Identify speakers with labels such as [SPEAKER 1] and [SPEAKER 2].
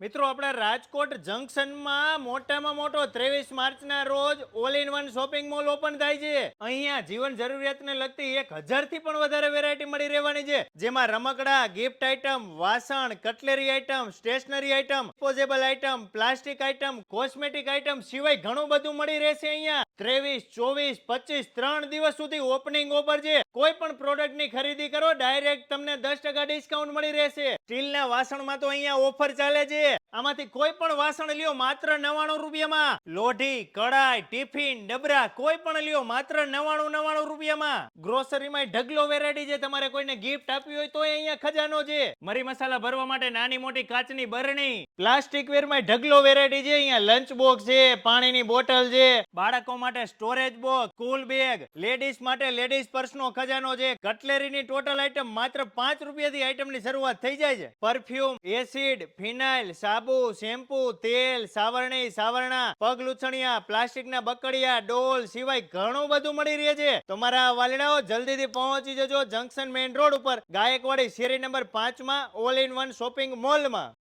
[SPEAKER 1] મિત્રો આપણા રાજકોટ જંકશનમાં મોટામાં મોટો 23 માર્ચના રોજ all in one shopping mall open થાય છે. અહીંયા જીવન જરૂરિયાતને લગતી 1000 થી પણ વધારે વેરાયટી મળી રહેવાની છે, જેમાં રમકડા, ગિફ્ટ આઇટમ, વાસણ, cutlery item, stationery item, disposable item, plastic item, cosmetic item સિવાય ઘણું બધું મળી રહેશે. અહીંયા 23, 24, 25 3 દિવસ સુધી ઓપનિંગ ઓફર છે. કોઈ પણ પ્રોડક્ટની ખરીદી કરો ડાયરેક્ટ તમને 10% ડિસ્કાઉન્ટ મળી રહેશે. સ્ટીલના વાસણમાં તો અહીંયા ઓફર ચાલે છે. આમાંથી કોઈ પણ વાસણ લ્યો માત્ર 99 રૂપિયામાં. લોઢી, કડાઈ, ટિફિન, ડબરા કોઈ પણ લ્યો માત્ર 99 રૂપિયામાં. ગ્રોસરીમાં ઢગલો વેરાયટી છે. તમારે કોઈને ગિફ્ટ આપવી હોય તો અહીંયા ખજાનો છે. મરી મસાલા ભરવા માટે નાની મોટી કાચની બરણી, પ્લાસ્ટિક વેરમાં ઢગલો વેરાયટી છે. અહીંયા લંચ બોક્સ છે, પાણીની બોટલ છે, બાળકો માટે storage box, school bag, ladies માટે લેડીઝ પર્સનો ખજાનો છે. કટલેરીની ટોટલ આઈટમ માત્ર 5 રૂપિયાથી આઈટમની શરૂઆત થઈ જાય છે. પરફ્યુમ, એસિડ, ફિનાઇલ, સાબુ, શેમ્પુ, તેલ, સાવરણી, સાવરણા, પગ લૂછણિયા, પ્લાસ્ટિકના બકડિયા, ડોલ સિવાય ઘણું બધું મળી રહે છે. તમારા વાલીડાઓ જલ્દીથી પહોંચી જજો જંકશન મેઇન રોડ ઉપર ગાયકવાડી શેરી નંબર 5 માં ઓલ ઇન વન શોપિંગ મોલમાં.